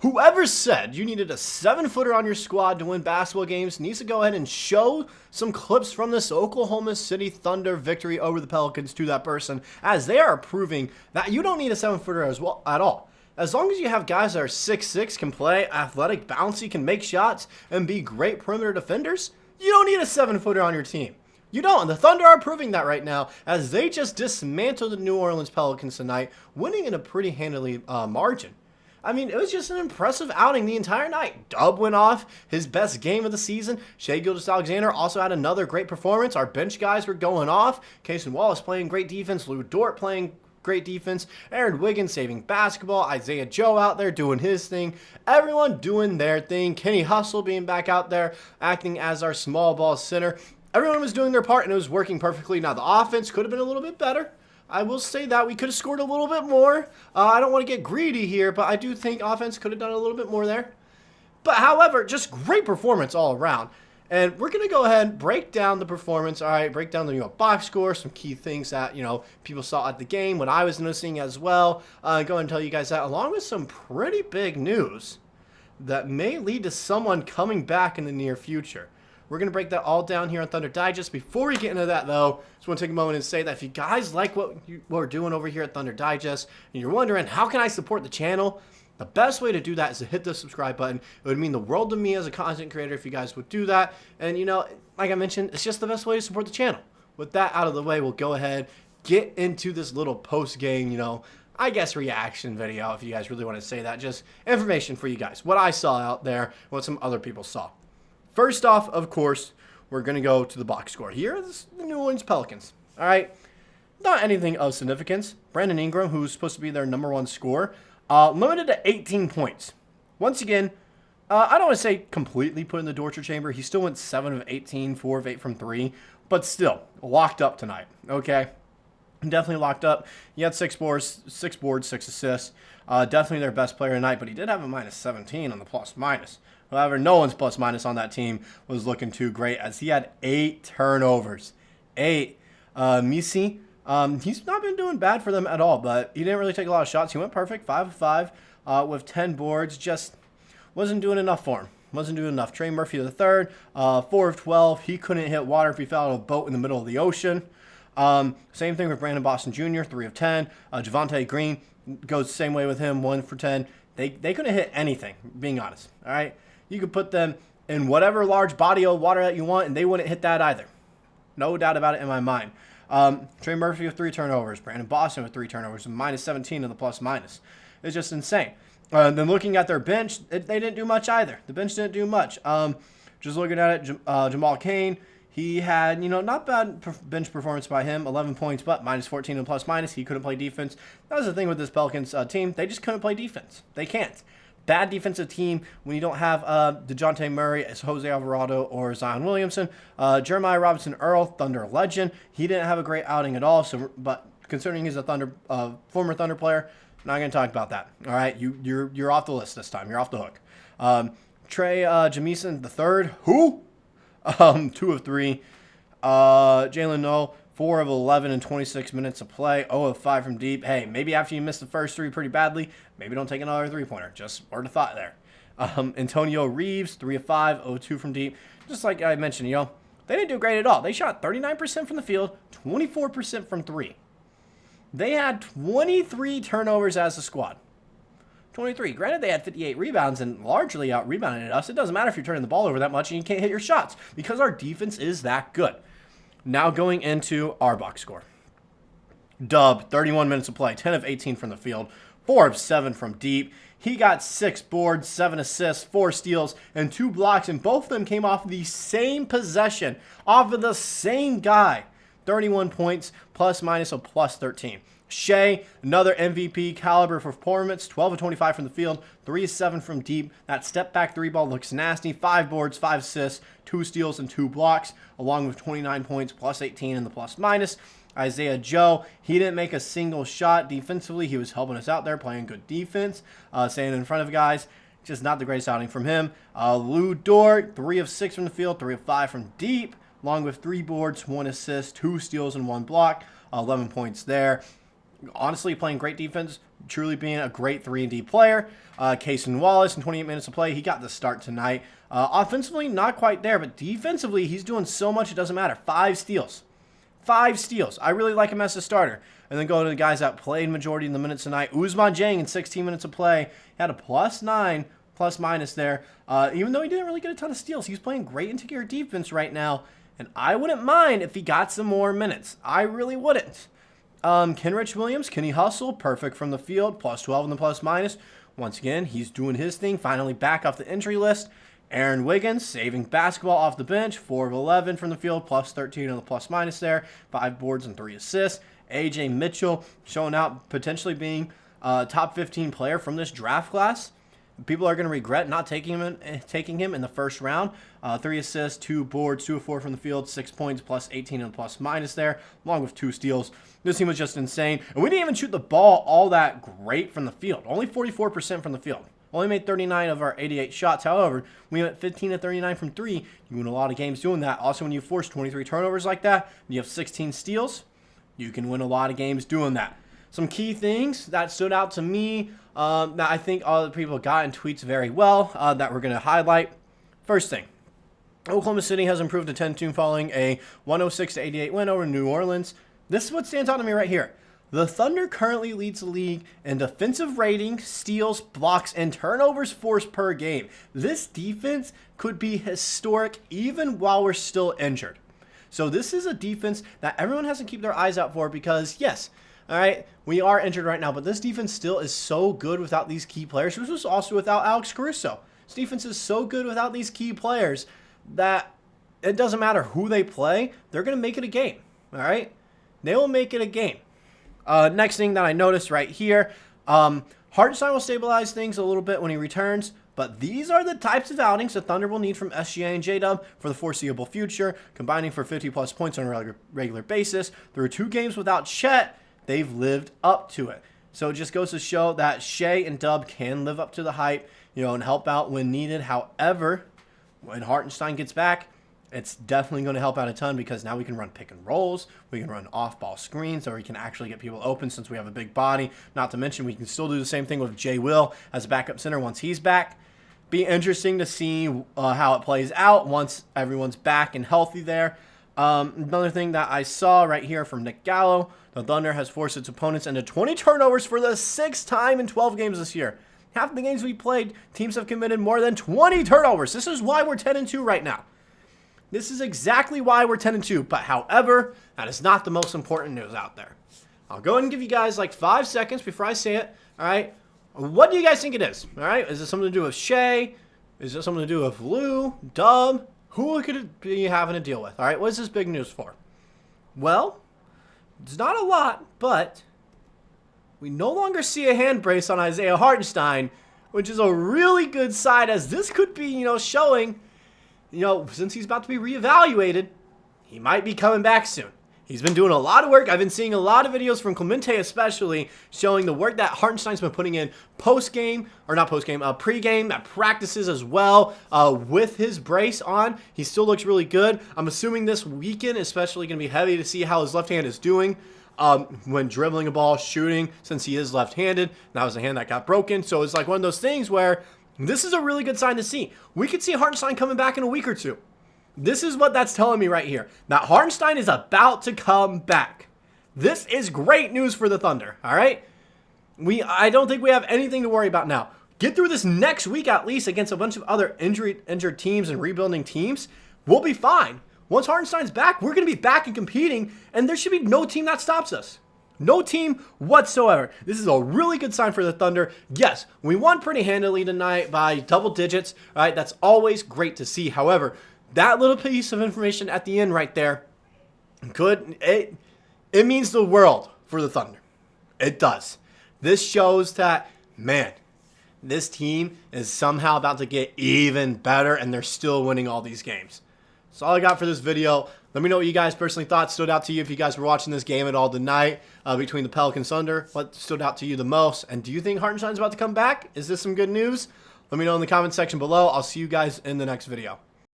Whoever said you needed a 7-footer on your squad to win basketball games needs to go ahead and show some clips from this Oklahoma City Thunder victory over the Pelicans to that person, as they are proving that you don't need a 7-footer as well at all. As long as you have guys that are 6'6", can play, athletic, bouncy, can make shots, and be great perimeter defenders, you don't need a 7-footer on your team. You don't. And the Thunder are proving that right now, as they just dismantled the New Orleans Pelicans tonight, winning in a pretty handily margin. I mean, it was just an impressive outing the entire night. Dub went off, his best game of the season. Shai Gilgeous-Alexander also had another great performance. Our bench guys were going off. Cason Wallace playing great defense. Dort playing great defense. Aaron Wiggins saving basketball. Isaiah Joe out there doing his thing. Everyone doing their thing. Kenny Hustle being back out there, acting as our small ball center. Everyone was doing their part, and it was working perfectly. Now, the offense could have been a little bit better. I will say that we could have scored a little bit more. I don't want to get greedy here, but I do think offense could have done a little bit more there. But however, just great performance all around. And we're going to go ahead and break down the performance. All right, break down the box score, some key things that people saw at the game, what I was noticing as well. Go ahead and tell you guys that, along with some pretty big news that may lead to someone coming back in the near future. We're going to break that all down here on Thunder Digest. Before we get into that, though, just want to take a moment and say that if you guys like what we're doing over here at Thunder Digest, and you're wondering, how can I support the channel? The best way to do that is to hit the subscribe button. It would mean the world to me as a content creator if you guys would do that. And, like I mentioned, it's just the best way to support the channel. With that out of the way, we'll go ahead, get into this little post-game, I guess reaction video, if you guys really want to say that. Just information for you guys. What I saw out there, what some other people saw. First off, of course, we're going to go to the box score. Here is the New Orleans Pelicans. All right. Not anything of significance. Brandon Ingram, who's supposed to be their #1 scorer, limited to 18 points. Once again, I don't want to say completely put in the torture chamber. He still went 7 of 18, 4 of 8 from 3, but still locked up tonight. Okay. Definitely locked up. He had 6 boards, 6 assists. Definitely their best player tonight, but he did have a -17 on the plus-minus. However, no one's plus-minus on that team was looking too great, as he had 8 turnovers. 8. Misi, he's not been doing bad for them at all, but he didn't really take a lot of shots. He went perfect, 5 of 5 with 10 boards. Just wasn't doing enough for him. Wasn't doing enough. Trey Murphy III, 4 of 12. He couldn't hit water if he fell out of a boat in the middle of the ocean. Same thing with Brandon Boston Jr., 3 of 10. Javonte Green goes the same way with him, 1 for 10. They couldn't hit anything, being honest. All right? You could put them in whatever large body of water that you want, and they wouldn't hit that either. No doubt about it in my mind. Trey Murphy with 3 turnovers. Brandon Boston with 3 turnovers, and -17 in the plus-minus. It's just insane. Then looking at their bench, they didn't do much either. The bench didn't do much. Just looking at it, Jamal Cain, he had, not bad bench performance by him, 11 points, but -14 in plus-minus. He couldn't play defense. That was the thing with this Pelicans team. They just couldn't play defense. They can't. Bad defensive team when you don't have DeJounte Murray, as Jose Alvarado, or Zion Williamson. Jeremiah Robinson-Earl, Thunder legend. He didn't have a great outing at all. But considering he's a former Thunder player, not going to talk about that. All right, you're off the list this time. You're off the hook. Trey Jamison III, who? 2 of 3. Jalen Noel, 4 of 11 in 26 minutes of play. 0 of 5 from deep. Hey, maybe after you miss the first 3 pretty badly, maybe don't take another 3-pointer. Just word of thought there. Antonio Reeves, 3 of 5, 0 of 2 from deep. Just like I mentioned, they didn't do great at all. They shot 39% from the field, 24% from 3. They had 23 turnovers as a squad. 23. Granted, they had 58 rebounds and largely out-rebounded us. It doesn't matter if you're turning the ball over that much and you can't hit your shots because our defense is that good. Now going into our box score. Dub, 31 minutes of play, 10 of 18 from the field, 4 of 7 from deep. He got 6 boards, 7 assists, 4 steals, and 2 blocks, and both of them came off the same possession, off of the same guy. 31 points, plus-minus of +13. Shai, another MVP caliber performance, 12 of 25 from the field, 3 of 7 from deep. That step-back 3 ball looks nasty. 5 boards, 5 assists, 2 steals, and 2 blocks, along with 29 points, +18 in the plus-minus. Isaiah Joe, he didn't make a single shot defensively. He was helping us out there, playing good defense, staying in front of guys. Just not the greatest outing from him. Dort, 3 of 6 from the field, 3 of 5 from deep, along with 3 boards, 1 assist, 2 steals, and 1 block. 11 points there. Honestly, playing great defense. truly being a great 3-and-D player. Cason Wallace in 28 minutes of play, he got the start tonight. Offensively, not quite there, but defensively, he's doing so much it doesn't matter. 5 steals. 5 steals. I really like him as a starter. And then go to the guys that played majority of the minutes tonight. Ousmane Dieng in 16 minutes of play. He had a +9, plus minus there. Even though he didn't really get a ton of steals, he's playing great interior defense right now. And I wouldn't mind if he got some more minutes. I really wouldn't. Kenrich Williams, can he hustle? Perfect from the field. +12 in the plus minus. Once again, he's doing his thing. Finally back off the injury list. Aaron Wiggins, saving basketball off the bench. 4 of 11 from the field. +13 on the plus minus there. 5 boards and 3 assists. AJ Mitchell showing out, potentially being a top 15 player from this draft class. People are going to regret not taking him in the first round. 3 assists, 2 boards, 2 of 4 from the field, 6 points, +18 and plus minus there, along with 2 steals. This team was just insane. And we didn't even shoot the ball all that great from the field. Only 44% from the field. Only made 39 of our 88 shots. However, we went 15 of 39 from 3. You win a lot of games doing that. Also, when you force 23 turnovers like that, and you have 16 steals, you can win a lot of games doing that. Some key things that stood out to me that I think all the people got in tweets very well that we're going to highlight. First thing, Oklahoma City has improved to 10-2 following a 106-88 win over New Orleans. This is what stands out to me right here. The Thunder currently leads the league in defensive rating, steals, blocks, and turnovers forced per game. This defense could be historic even while we're still injured. So this is a defense that everyone has to keep their eyes out for because, yes, all right, we are injured right now, but this defense still is so good without these key players. This was also without Alex Caruso. This defense is so good without these key players that it doesn't matter who they play. They're going to make it a game, all right? They will make it a game. Next thing that I noticed right here, Hartenstein will stabilize things a little bit when he returns, but these are the types of outings the Thunder will need from SGA and J-Dub for the foreseeable future, combining for 50-plus points on a regular basis. Through 2 games without Chet, they've lived up to it. So it just goes to show that Shai and Dub can live up to the hype, and help out when needed. However, when Hartenstein gets back, it's definitely going to help out a ton because now we can run pick and rolls, we can run off-ball screens, or we can actually get people open since we have a big body. Not to mention we can still do the same thing with J. Will as a backup center once he's back. Be interesting to see how it plays out once everyone's back and healthy there. Another thing that I saw right here from Nick Gallo, the Thunder has forced its opponents into 20 turnovers for the 6th time in 12 games this year. Half the games we played, teams have committed more than 20 turnovers. This is why we're 10-2 right now. This is exactly why we're 10-2. But however, that is not the most important news out there. I'll go ahead and give you guys like 5 seconds before I say it. All right. What do you guys think it is? All right. Is it something to do with Shai? Is it something to do with Lou, Dub? Who could it be having to deal with? All right. What is this big news for? Well, it's not a lot, but we no longer see a hand brace on Isaiah Hartenstein, which is a really good sign as this could be, showing, since he's about to be reevaluated, he might be coming back soon. He's been doing a lot of work. I've been seeing a lot of videos from Clemente especially showing the work that Hartenstein's been putting in pregame, at practices as well with his brace on. He still looks really good. I'm assuming this weekend is especially going to be heavy to see how his left hand is doing when dribbling a ball, shooting, since he is left-handed. That was a hand that got broken. So it's like one of those things where this is a really good sign to see. We could see Hartenstein coming back in a week or two. This is what that's telling me right here. That Hartenstein is about to come back. This is great news for the Thunder, all right? I don't think we have anything to worry about now. Get through this next week at least against a bunch of other injured teams and rebuilding teams. We'll be fine. Once Hartenstein's back, we're going to be back and competing, and there should be no team that stops us. No team whatsoever. This is a really good sign for the Thunder. Yes, we won pretty handily tonight by double digits, all right? That's always great to see. However, that little piece of information at the end right there, it means the world for the Thunder. It does. This shows that, man, this team is somehow about to get even better, and they're still winning all these games. That's all I got for this video. Let me know what you guys personally thought stood out to you if you guys were watching this game at all tonight between the Pelicans Thunder. What stood out to you the most? And do you think Hartenstein's about to come back? Is this some good news? Let me know in the comment section below. I'll see you guys in the next video.